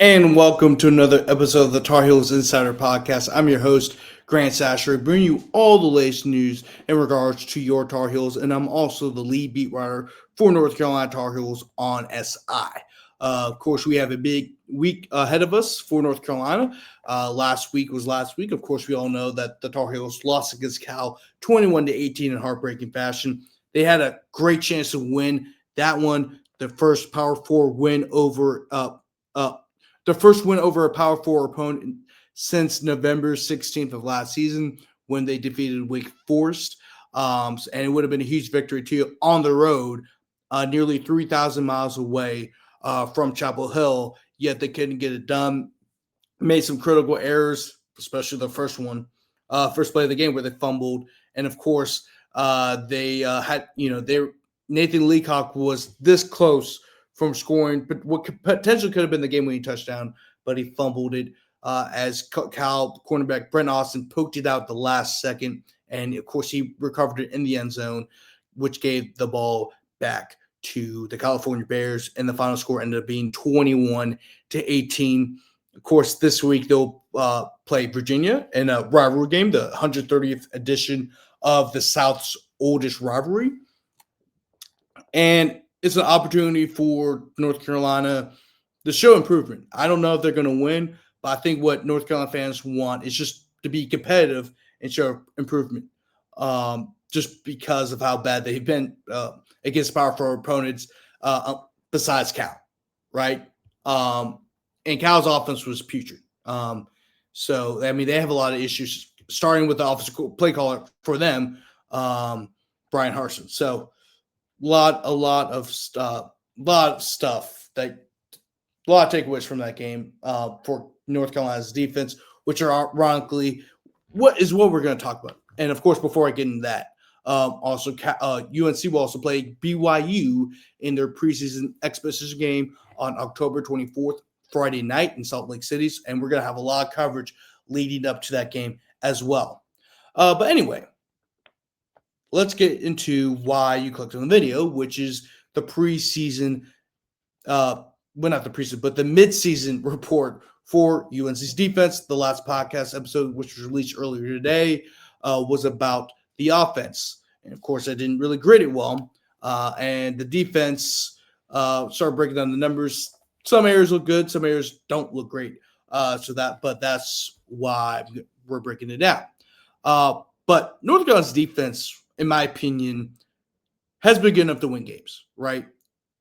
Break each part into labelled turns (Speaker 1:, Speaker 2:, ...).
Speaker 1: And welcome to another episode of the Tar Heels Insider Podcast. I'm your host, Grant Chachere, bringing you all the latest news in regards to your Tar Heels, and I'm also the lead beat writer for North Carolina Tar Heels on SI. Of course, we have a big week ahead of us for North Carolina. Last week was last week. Of course, we all know that the Tar Heels lost against Cal 21-18 in heartbreaking fashion. They had a great chance to win that one, the first Power Four win over the first win over a Power Four opponent since November 16th of last season when they defeated Wake Forest. And it would have been a huge victory too on the road, nearly 3,000 miles away from Chapel Hill, yet they couldn't get it done. Made some critical errors, especially the first one, first play of the game where they fumbled. And of course, they had, Nathan Leacock was this close from scoring, but what potentially could have been the game-winning touchdown, but he fumbled it as Cal cornerback Brent Austin poked it out the last second, and of course he recovered it in the end zone, which gave the ball back to the California Bears, and the final score ended up being 21-18. Of course, this week they'll play Virginia in a rivalry game, the 130th edition of the South's oldest rivalry, and it's an opportunity for North Carolina to show improvement. I don't know if they're going to win, but I think what North Carolina fans want is just to be competitive and show improvement, just because of how bad they've been against powerful opponents besides Cal, right? And Cal's offense was putrid. So, I mean, they have a lot of issues, starting with the offensive play caller for them, Brian Harsin. So, a lot of stuff that a lot of takeaways from that game for North Carolina's defense, which are ironically what we're going to talk about. And of course, before I get into that, also UNC will also play BYU in their preseason exhibition game on October 24th, Friday night in Salt Lake City, and we're going to have a lot of coverage leading up to that game as well. But anyway, let's get into why you clicked on the video, which is the preseason, well, not the preseason, but the midseason report for UNC's defense. The last podcast episode, which was released earlier today, was about the offense. And of course, I didn't really grade it well. And the defense started breaking down the numbers. Some areas look good, some areas don't look great. But that's why we're breaking it down. But North Carolina's defense, in my opinion, has been good enough to win games, right?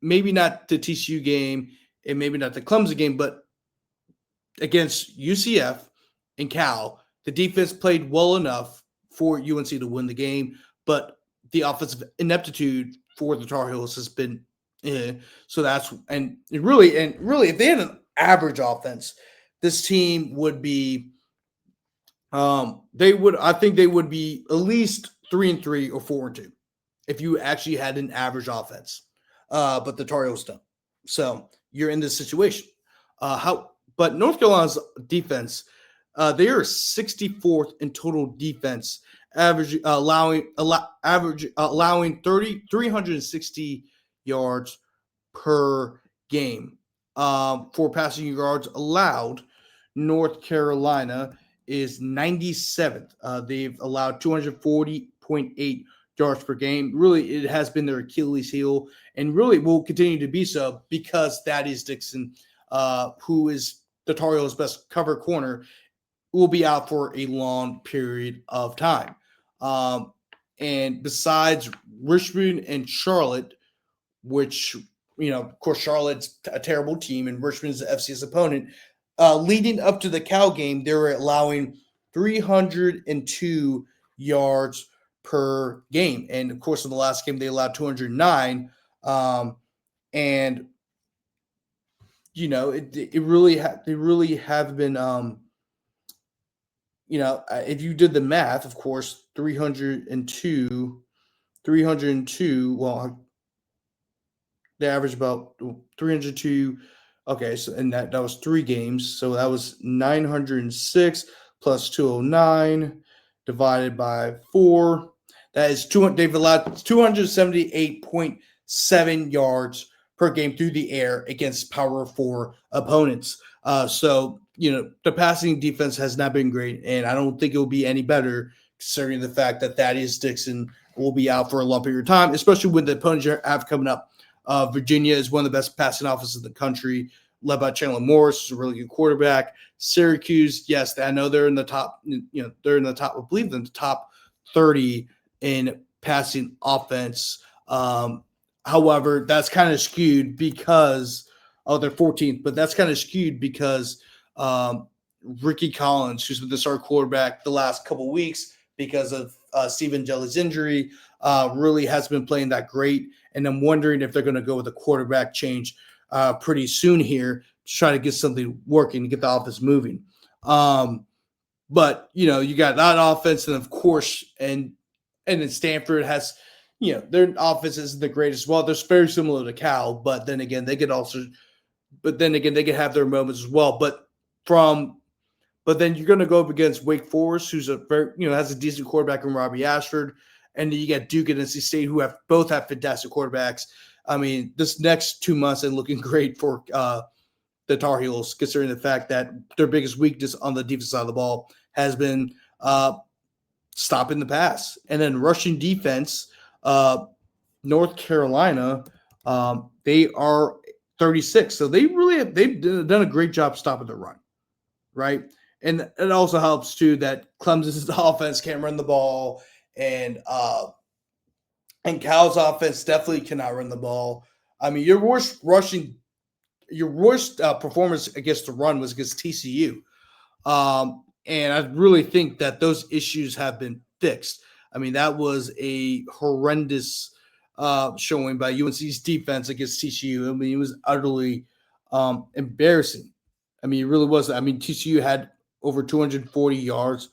Speaker 1: Maybe not the TCU game and maybe not the Clemson game, but against UCF and Cal, the defense played well enough for UNC to win the game, but the offensive ineptitude for the Tar Heels has been so that's and really if they had an average offense, this team would be I think they would be at least 3-3 or 4-2 if you actually had an average offense. But the Tar Heels don't. So you're in this situation. But North Carolina's defense, they are 64th in total defense, allowing 360 yards per game. For passing yards allowed, North Carolina is 97th. They've allowed 240.8 yards per game. Really, it has been their Achilles heel, and really will continue to be so because Thaddeus Dixon, who is the Tar Heels' best cover corner, will be out for a long period of time. And besides Richmond and Charlotte, which, of course, Charlotte's a terrible team and Richmond's the FCS opponent, leading up to the Cal game, they were allowing 302 yards per game. And of course, in the last game, they allowed 209. And it really have been, if you did the math, of course, 302, well, they average about 302. Okay, so and that was 3 games. So that was 906 plus 209 divided by 4. That is 200. They've allowed 278.7 yards per game through the air against power four opponents. So, the passing defense has not been great, and I don't think it will be any better considering the fact that Thaddeus Dixon will be out for a long period of time, especially with the opponents you have coming up. Virginia is one of the best passing offenses in the country, led by Chandler Morris, who's a really good quarterback. Syracuse, yes, I know they're in the top, they're in the top, I believe, in the top 30 in passing offense. However, that's kind of skewed because they're 14th, but that's kind of skewed because Ricky Collins, who's been the star quarterback the last couple weeks because of Stephen Jelly's injury, really has been playing that great. And I'm wondering if they're going to go with a quarterback change pretty soon here to try to get something working to get the offense moving. But you got that offense, and of course, and then Stanford has, their offense isn't the greatest. Well, they're very similar to Cal, but then again, they could have their moments as well. But then you're going to go up against Wake Forest, who's a very, has a decent quarterback in Robbie Ashford, and then you got Duke and NC State, who both have fantastic quarterbacks. I mean, this next 2 months are looking great for the Tar Heels, considering the fact that their biggest weakness on the defensive side of the ball has been stopping the pass. And then rushing defense, North Carolina, they are 36. So they've done a great job stopping the run, right? And it also helps too that Clemson's offense can't run the ball, and Cal's offense definitely cannot run the ball. I mean, your worst performance against the run was against TCU. And I really think that those issues have been fixed. I mean, that was a horrendous showing by UNC's defense against TCU. I mean, it was utterly embarrassing. I mean, it really was. I mean, TCU had over 240 yards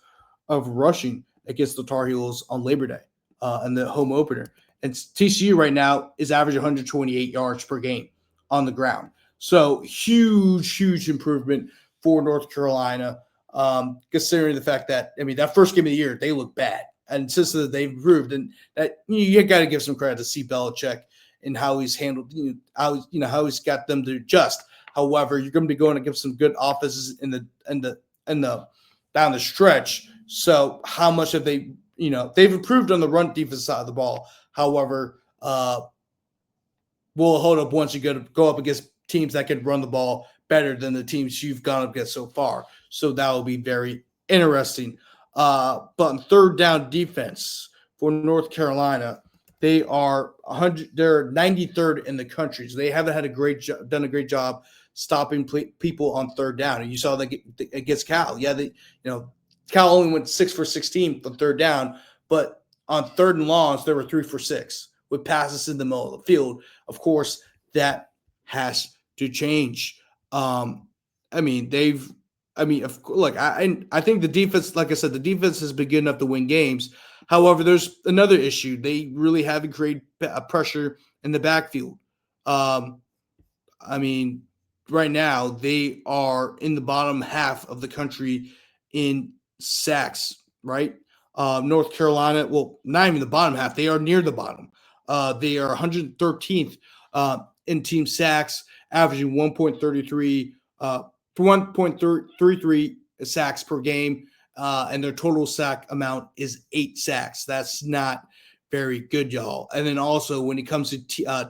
Speaker 1: of rushing against the Tar Heels on Labor Day and the home opener. And TCU right now is averaging 128 yards per game on the ground. So huge improvement for North Carolina, considering the fact that, I mean, that first game of the year, they look bad. And since they've improved, and that you got to give some credit to C. Belichick and how he's handled, how he's got them to adjust. However, you're going to be going against some good offenses in the down the stretch. So how much have they, they've improved on the run defense side of the ball. However, we'll hold up once you go up against teams that can run the ball better than the teams you've gone up against so far. So that will be very interesting. But on third down defense for North Carolina, they are 100. They're 93rd in the country. So they haven't done a great job stopping people on third down. And you saw that against Cal. Yeah, Cal only went 6 for 16 on third down, but on third and longs, there were 3 for 6 with passes in the middle of the field. Of course, that has to change. I think the defense, like I said, the defense has been good enough to win games. However, there's another issue. They really haven't created pressure in the backfield. Right now they are in the bottom half of the country in sacks, right? North Carolina, well, not even the bottom half. They are near the bottom. They are 113th in team sacks, averaging 1.33 sacks per game, and their total sack amount is 8 sacks. That's not very good, y'all. And then also when it comes to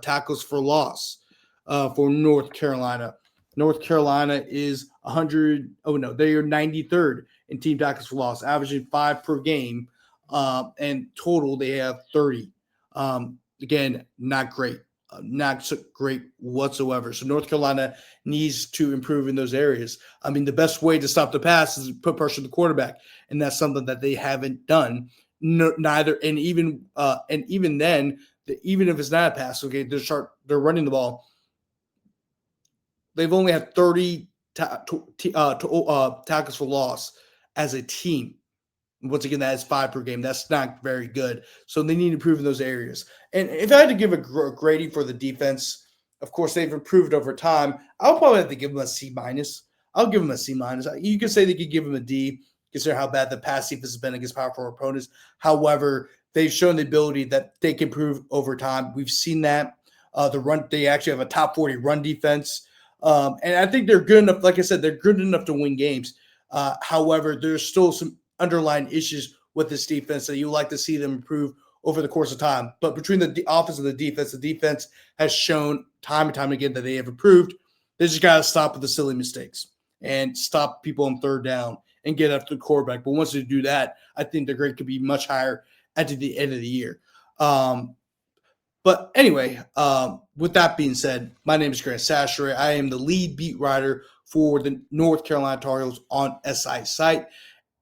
Speaker 1: tackles for loss for North Carolina is 100. Oh no, they are 93rd in team tackles for loss, averaging 5 per game, and total they have 30. Again, not great. Not so great whatsoever. So North Carolina needs to improve in those areas. I mean, the best way to stop the pass is to put pressure on the quarterback, and that's something that they haven't done. Neither, and even then, even if it's not a pass, okay, they're running the ball. They've only had 30 tackles for loss as a team. Once again, that is 5 per game. That's not very good. So they need to improve in those areas. And if I had to give a grading for the defense, of course, they've improved over time. I'll probably have to give them a C-. I'll give them a C-. You could say they could give them a D, considering how bad the pass defense has been against powerful opponents. However, they've shown the ability that they can improve over time. We've seen that. They actually have a top 40 run defense. And I think they're good enough. Like I said, they're good enough to win games. However, there's still some underlying issues with this defense that you like to see them improve over the course of time. But between the offense and the defense has shown time and time again that they have improved. They just got to stop with the silly mistakes and stop people on third down and get after the quarterback. But once they do that, I think their grade could be much higher at the end of the year. But anyway, with that being said, my name is Grant Chachere. I am the lead beat writer for the North Carolina Tar Heels on SI site.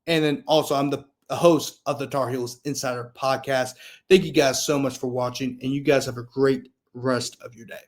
Speaker 1: And then also I'm the host of the Tar Heels Insider podcast. Thank you guys so much for watching, and you guys have a great rest of your day.